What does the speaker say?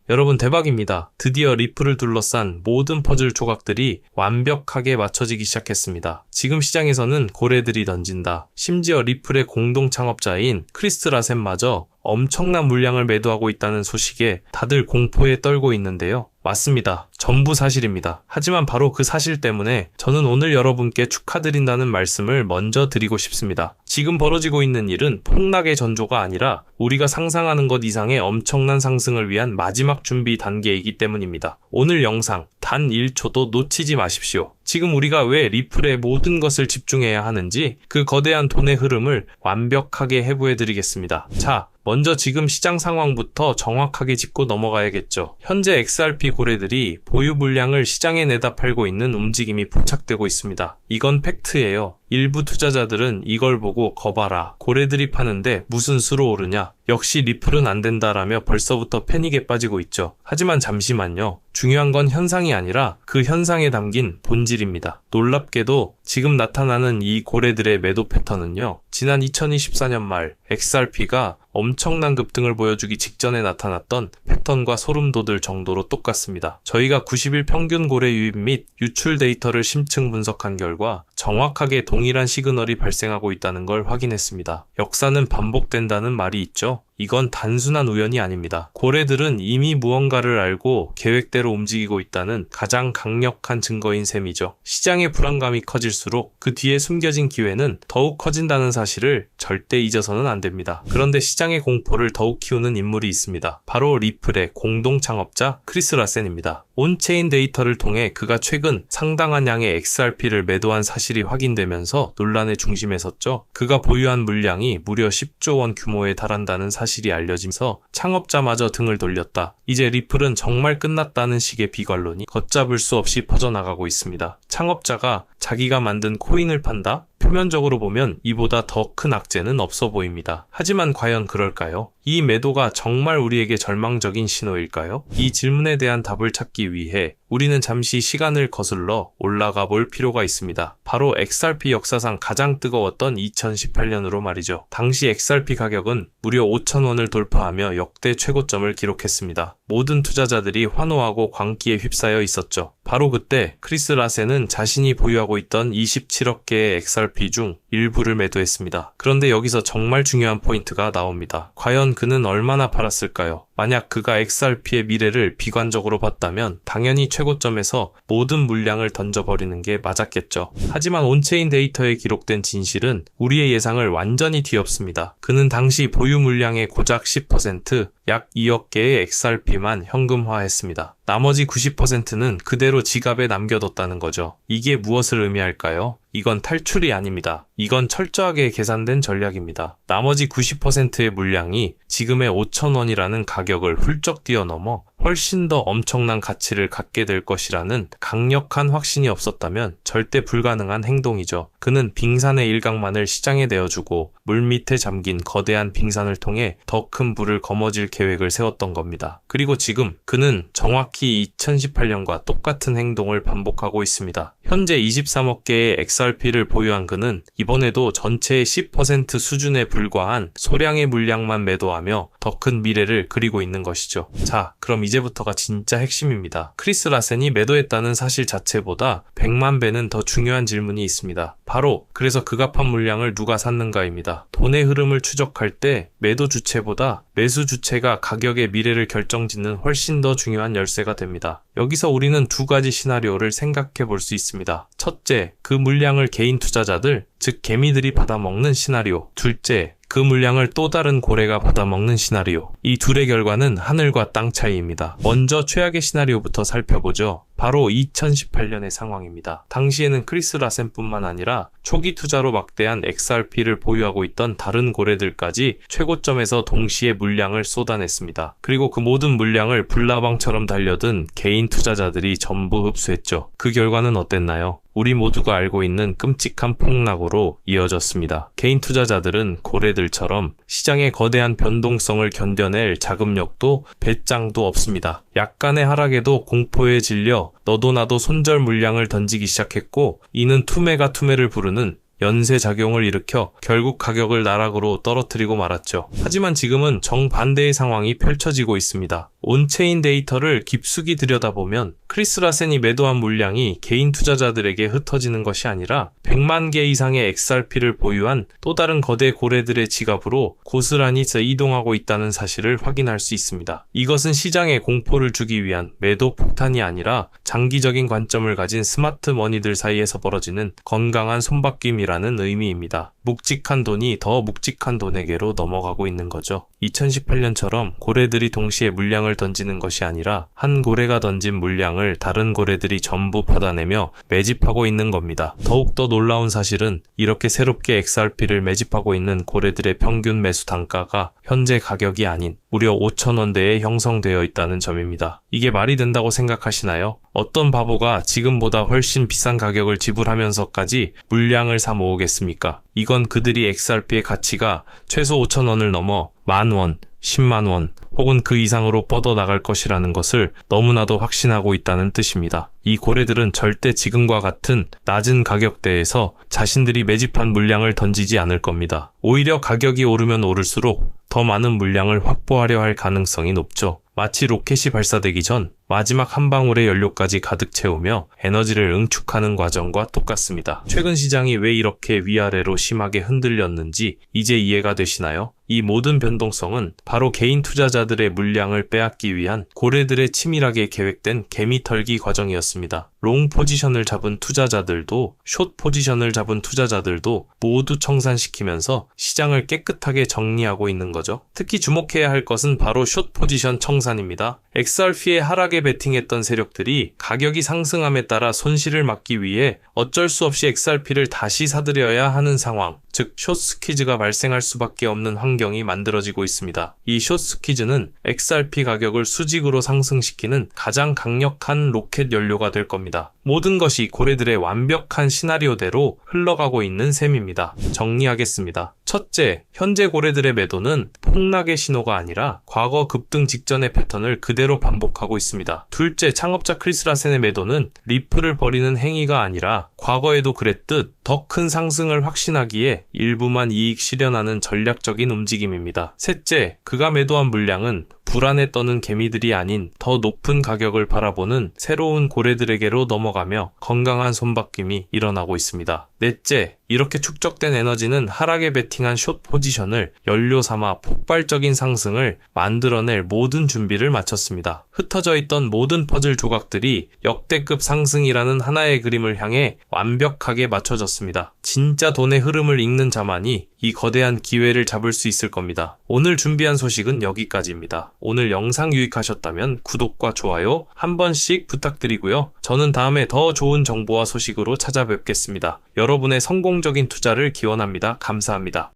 여러분 대박입니다. 드디어 리플을 둘러싼 모든 퍼즐 조각들이 완벽하게 맞춰지기 시작했습니다. 지금 시장에서는 고래들이 던진다. 심지어 리플의 공동 창업자인 크리스 라센마저 엄청난 물량을 매도하고 있다는 소식에 다들 공포에 떨고 있는데요. 맞습니다. 전부 사실입니다. 하지만 바로 그 사실 때문에 저는 오늘 여러분께 축하드린다는 말씀을 먼저 드리고 싶습니다. 지금 벌어지고 있는 일은 폭락의 전조가 아니라 우리가 상상하는 것 이상의 엄청난 상승을 위한 마지막 준비 단계이기 때문입니다. 오늘 영상 단 1초도 놓치지 마십시오. 지금 우리가 왜 리플에 모든 것을 집중해야 하는지 그 거대한 돈의 흐름을 완벽하게 해부해드리겠습니다. 자, 먼저 지금 시장 상황부터 정확하게 짚고 넘어가야겠죠. 현재 XRP 고래들이 보유 물량을 시장에 내다 팔고 있는 움직임이 포착되고 있습니다. 이건 팩트예요. 일부 투자자들은 이걸 보고 거봐라, 고래들이 파는데 무슨 수로 오르냐, 역시 리플은 안 된다라며 벌써부터 패닉에 빠지고 있죠. 하지만 잠시만요. 중요한 건 현상이 아니라 그 현상에 담긴 본질입니다. 놀랍게도 지금 나타나는 이 고래들의 매도 패턴은요, 지난 2024년 말 XRP가 엄청난 급등을 보여주기 직전에 나타났던 패턴과 소름 돋을 정도로 똑같습니다. 저희가 90일 평균 고래 유입 및 유출 데이터를 심층 분석한 결과 정확하게 동일한 시그널이 발생하고 있다는 걸 확인했습니다. 역사는 반복된다는 말이 있죠. 이건 단순한 우연이 아닙니다. 고래들은 이미 무언가를 알고 계획대로 움직이고 있다는 가장 강력한 증거인 셈이죠. 시장의 불안감이 커질수록 그 뒤에 숨겨진 기회는 더욱 커진다는 사실을 절대 잊어서는 안 됩니다. 그런데 시장의 공포를 더욱 키우는 인물이 있습니다. 바로 리플의 공동 창업자 크리스 라센입니다. 온체인 데이터를 통해 그가 최근 상당한 양의 XRP를 매도한 사실이 확인되면서 논란의 중심에 섰죠. 그가 보유한 물량이 무려 10조 원 규모에 달한다는 사실이 알려지면서 창업자마저 등을 돌렸다. 이제 리플은 정말 끝났다는 식의 비관론이 걷잡을 수 없이 퍼져나가고 있습니다. 창업자가 자기가 만든 코인을 판다? 표면적으로 보면 이보다 더 큰 악재는 없어 보입니다. 하지만 과연 그럴까요? 이 매도가 정말 우리에게 절망적인 신호일까요? 이 질문에 대한 답을 찾기 위해 우리는 잠시 시간을 거슬러 올라가 볼 필요가 있습니다. 바로 XRP 역사상 가장 뜨거웠던 2018년으로 말이죠. 당시 XRP 가격은 무려 5,000원을 돌파하며 역대 최고점을 기록했습니다. 모든 투자자들이 환호하고 광기에 휩싸여 있었죠. 바로 그때 크리스 라센은 자신이 보유하고 있던 27억 개의 XRP 중 일부를 매도했습니다. 그런데 여기서 정말 중요한 포인트가 나옵니다. 과연 그는 얼마나 팔았을까요? 만약 그가 XRP의 미래를 비관적으로 봤다면 당연히 최고점에서 모든 물량을 던져버리는 게 맞았겠죠. 하지만 온체인 데이터에 기록된 진실은 우리의 예상을 완전히 뒤엎습니다. 그는 당시 보유 물량의 고작 10%, 약 2억 개의 XRP만 현금화했습니다. 나머지 90%는 그대로 지갑에 남겨뒀다는 거죠. 이게 무엇을 의미할까요? 이건 탈출이 아닙니다. 이건 철저하게 계산된 전략입니다. 나머지 90%의 물량이 지금의 5,000원이라는 가격을 훌쩍 뛰어넘어 훨씬 더 엄청난 가치를 갖게 될 것이라는 강력한 확신이 없었다면 절대 불가능한 행동이죠. 그는 빙산의 일각만을 시장에 내어주고 물밑에 잠긴 거대한 빙산을 통해 더 큰 불을 거머쥘 계획을 세웠던 겁니다. 그리고 지금 그는 정확히 2018년과 똑같은 행동을 반복하고 있습니다. 현재 23억 개의 XRP를 보유한 그는 이번에도 전체의 10% 수준에 불과한 소량의 물량만 매도하며 더 큰 미래를 그리고 있는 것이죠. 자, 그럼 이제부터가 진짜 핵심입니다. 크리스 라센이 매도했다는 사실 자체보다 100만 배는 더 중요한 질문이 있습니다. 바로 그래서 그가 판 물량을 누가 샀는가입니다. 돈의 흐름을 추적할 때 매도 주체보다 매수 주체가 가격의 미래를 결정짓는 훨씬 더 중요한 열쇠가 됩니다. 여기서 우리는 두 가지 시나리오를 생각해 볼 수 있습니다. 첫째, 그 물량을 개인 투자자들, 즉 개미들이 받아먹는 시나리오. 둘째, 그 물량을 또 다른 고래가 받아먹는 시나리오. 이 둘의 결과는 하늘과 땅 차이입니다. 먼저 최악의 시나리오부터 살펴보죠. 바로 2018년의 상황입니다. 당시에는 크리스 라센뿐만 아니라 초기 투자로 막대한 XRP를 보유하고 있던 다른 고래들까지 최고점에서 동시에 물량을 쏟아냈습니다. 그리고 그 모든 물량을 불나방처럼 달려든 개인 투자자들이 전부 흡수했죠. 그 결과는 어땠나요? 우리 모두가 알고 있는 끔찍한 폭락으로 이어졌습니다. 개인 투자자들은 고래들처럼 시장의 거대한 변동성을 견뎌낼 자금력도 배짱도 없습니다. 약간의 하락에도 공포에 질려 너도 나도 손절 물량을 던지기 시작했고, 이는 투매가 투매를 부르는 연쇄작용을 일으켜 결국 가격을 나락으로 떨어뜨리고 말았죠. 하지만 지금은 정반대의 상황이 펼쳐지고 있습니다. 온체인 데이터를 깊숙이 들여다보면 크리스 라센이 매도한 물량이 개인 투자자들에게 흩어지는 것이 아니라 100만 개 이상의 XRP를 보유한 또 다른 거대 고래들의 지갑으로 고스란히 이동하고 있다는 사실을 확인할 수 있습니다. 이것은 시장에 공포를 주기 위한 매도 폭탄이 아니라 장기적인 관점을 가진 스마트 머니들 사이에서 벌어지는 건강한 손바뀜이라는 의미입니다. 묵직한 돈이 더 묵직한 돈에게로 넘어가고 있는 거죠. 2018년처럼 고래들이 동시에 물량을 던지는 것이 아니라 한 고래가 던진 물량을 다른 고래들이 전부 받아내며 매집하고 있는 겁니다. 더욱더 놀라운 사실은 이렇게 새롭게 XRP를 매집하고 있는 고래들의 평균 매수 단가가 현재 가격이 아닌 무려 5,000원대에 형성되어 있다는 점입니다. 이게 말이 된다고 생각하시나요? 어떤 바보가 지금보다 훨씬 비싼 가격을 지불하면서까지 물량을 사 모으겠습니까? 이건 그들이 XRP의 가치가 최소 5,000원을 넘어 10,000원, 100,000원 혹은 그 이상으로 뻗어나갈 것이라는 것을 너무나도 확신하고 있다는 뜻입니다. 이 고래들은 절대 지금과 같은 낮은 가격대에서 자신들이 매집한 물량을 던지지 않을 겁니다. 오히려 가격이 오르면 오를수록 더 많은 물량을 확보하려 할 가능성이 높죠. 마치 로켓이 발사되기 전 마지막 한 방울의 연료까지 가득 채우며 에너지를 응축하는 과정과 똑같습니다. 최근 시장이 왜 이렇게 위아래로 심하게 흔들렸는지 이제 이해가 되시나요? 이 모든 변동성은 바로 개인 투자자들의 물량을 빼앗기 위한 고래들의 치밀하게 계획된 개미털기 과정이었습니다. 롱 포지션을 잡은 투자자들도 숏 포지션을 잡은 투자자들도 모두 청산시키면서 시장을 깨끗하게 정리하고 있는 거죠. 특히 주목해야 할 것은 바로 숏 포지션 청산입니다. XRP의 하락에 베팅했던 세력들이 가격이 상승함에 따라 손실을 막기 위해 어쩔 수 없이 XRP를 다시 사들여야 하는 상황, 즉 숏스퀴즈가 발생할 수밖에 없는 환경이 만들어지고 있습니다. 이 숏스퀴즈는 XRP 가격을 수직으로 상승시키는 가장 강력한 로켓 연료가 될 겁니다. 모든 것이 고래들의 완벽한 시나리오대로 흘러가고 있는 셈입니다. 정리하겠습니다. 첫째, 현재 고래들의 매도는 폭락의 신호가 아니라 과거 급등 직전의 패턴을 그대로 반복하고 있습니다. 둘째, 창업자 크리스 라센의 매도는 리플을 버리는 행위가 아니라 과거에도 그랬듯 더 큰 상승을 확신하기에 일부만 이익 실현하는 전략적인 움직임입니다. 셋째, 그가 매도한 물량은 불안에 떠는 개미들이 아닌 더 높은 가격을 바라보는 새로운 고래들에게로 넘어가며 건강한 손바뀜이 일어나고 있습니다. 넷째, 이렇게 축적된 에너지는 하락에 베팅한 숏 포지션을 연료 삼아 폭발적인 상승을 만들어낼 모든 준비를 마쳤습니다. 흩어져 있던 모든 퍼즐 조각들이 역대급 상승이라는 하나의 그림을 향해 완벽하게 맞춰졌습니다. 진짜 돈의 흐름을 읽는 자만이 이 거대한 기회를 잡을 수 있을 겁니다. 오늘 준비한 소식은 여기까지입니다. 오늘 영상 유익하셨다면 구독과 좋아요 한 번씩 부탁드리고요. 저는 다음에 더 좋은 정보와 소식으로 찾아뵙겠습니다. 여러분의 성공적인 투자를 기원합니다. 감사합니다.